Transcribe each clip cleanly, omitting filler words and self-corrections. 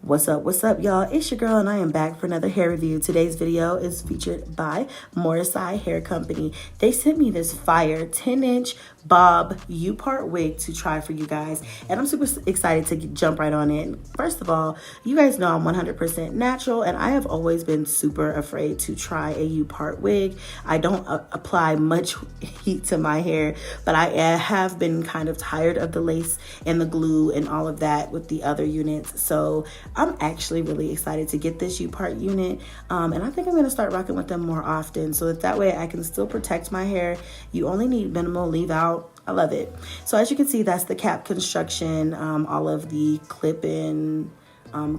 What's up, y'all? It's your girl, and I am back for another hair review. Today's video is featured by Morichy Hair Company. They sent me this fire 10-inch bob Upart wig to try for you guys, and I'm super excited to jump right on in. First of all, you guys know I'm 100% natural, and I have always been super afraid to try a Upart wig. I don't apply much heat to my hair, but I have been kind of tired of the lace and the glue and all of that with the other units. So I'm actually really excited to get this Upart unit, and I think I'm going to start rocking with them more often so that way I can still protect my hair. You only need minimal leave out. I love it. So as you can see, that's the cap construction, all of the clip-in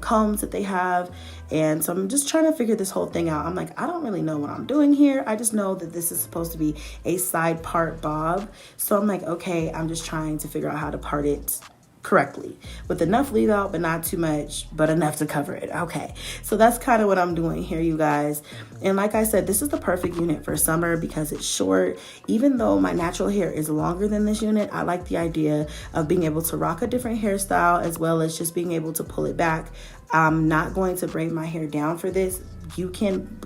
combs that they have. And so I'm just trying to figure this whole thing out. I'm like, I don't really know what I'm doing here. I just know that this is supposed to be a side part bob. So I'm like, okay, I'm just trying to figure out how to part it correctly with enough leave out, but not too much, but enough to cover it. Okay, so that's kind of what I'm doing here, you guys. And like I said, this is the perfect unit for summer because it's short. Even though my natural hair is longer than this unit, I like the idea of being able to rock a different hairstyle as well as just being able to pull it back. I'm not going to braid my hair down for this. You can,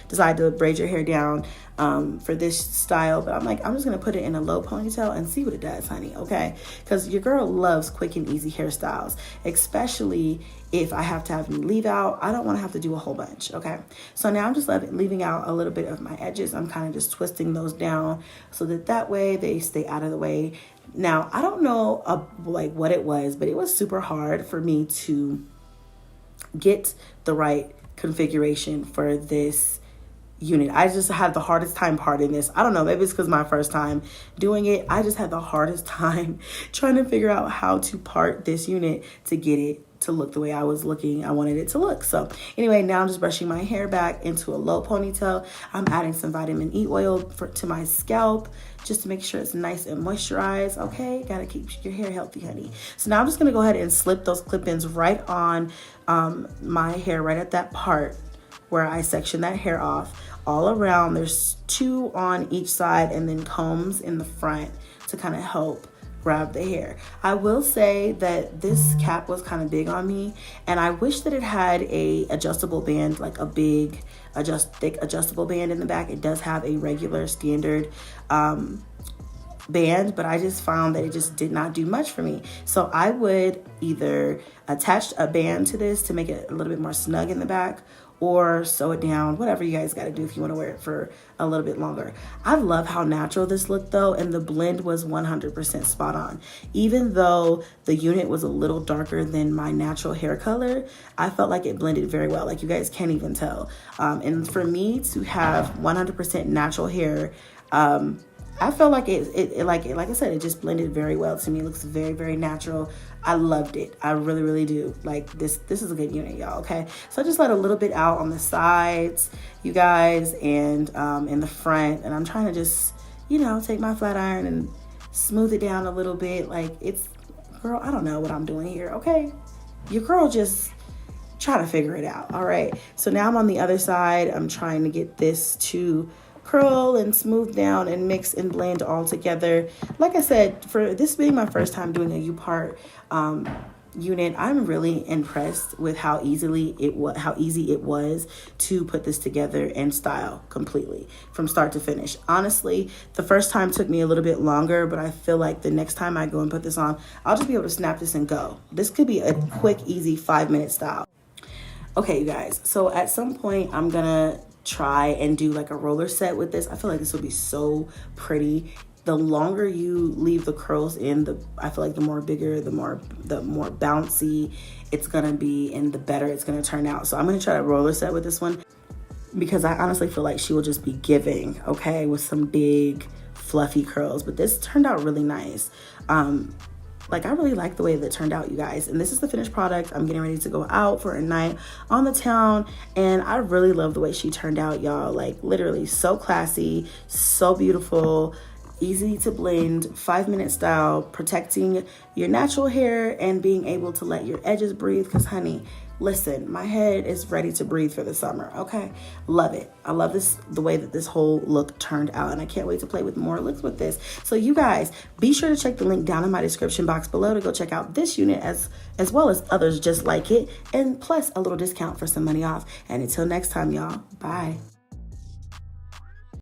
decide to braid your hair down for this style, but I'm like, I'm just gonna put it in a low ponytail and see what it does, honey, okay? Because your girl loves quick and easy hairstyles, especially if I have to have any leave out. I don't want to have to do a whole bunch, okay? So now I'm just leaving out a little bit of my edges. I'm kind of just twisting those down so that way they stay out of the way. Now, I don't know what it was, but it was super hard for me to get the right configuration for this unit. I just had the hardest time parting this. I don't know, maybe it's because my first time doing it. I just had the hardest time trying to figure out how to part this unit to get it to look the way I wanted it to look. So anyway, now I'm just brushing my hair back into a low ponytail. I'm adding some vitamin E oil to my scalp just to make sure it's nice and moisturized. Okay, gotta keep your hair healthy, honey. So now I'm just gonna go ahead and slip those clip-ins right on my hair, right at that part where I section that hair off. All around, there's 2 on each side and then combs in the front to kind of help grab the hair. I will say that this cap was kind of big on me, and I wish that it had a adjustable band, like a big thick adjustable band in the back. It does have a regular standard band, but I just found that it just did not do much for me. So I would either attach a band to this to make it a little bit more snug in the back, or sew it down, whatever you guys got to do if you want to wear it for a little bit longer. I love how natural this looked though, and the blend was 100% spot on. Even though the unit was a little darker than my natural hair color, I felt like it blended very well. Like, you guys can't even tell. And for me to have 100% natural hair, I felt like like I said, it just blended very well to me. It looks very, very natural. I loved it. I really, really do. Like, this is a good unit, y'all, okay? So I just let a little bit out on the sides, you guys, and in the front. And I'm trying to just, take my flat iron and smooth it down a little bit. Like, girl, I don't know what I'm doing here, okay? Your girl just try to figure it out, all right? So now I'm on the other side. I'm trying to get this to curl and smooth down and mix and blend all together. Like I said, for this being my first time doing a Upart unit, I'm really impressed with how easy it was to put this together and style completely from start to finish. Honestly, the first time took me a little bit longer, but I feel like the next time I go and put this on, I'll just be able to snap this and go. This could be a quick, easy 5-minute style. Okay, you guys, so at some point I'm gonna try and do like a roller set with this. I feel like this will be so pretty. The longer you leave the curls in, I feel like the more bigger, the more bouncy it's gonna be, and the better it's gonna turn out. So I'm gonna try a roller set with this one because I honestly feel like she will just be giving, okay, with some big fluffy curls. But this turned out really nice. Like, I really like the way that it turned out, you guys. And this is the finished product. I'm getting ready to go out for a night on the town, and I really love the way she turned out, y'all. Like, literally so classy, so beautiful. easy to blend, 5-minute style, protecting your natural hair and being able to let your edges breathe. Because honey, listen, my head is ready to breathe for the summer, okay? Love it. I love this, the way that this whole look turned out, and I can't wait to play with more looks with this. So you guys, be sure to check the link down in my description box below to go check out this unit as well as others just like it, and plus a little discount for some money off. And until next time, y'all, bye.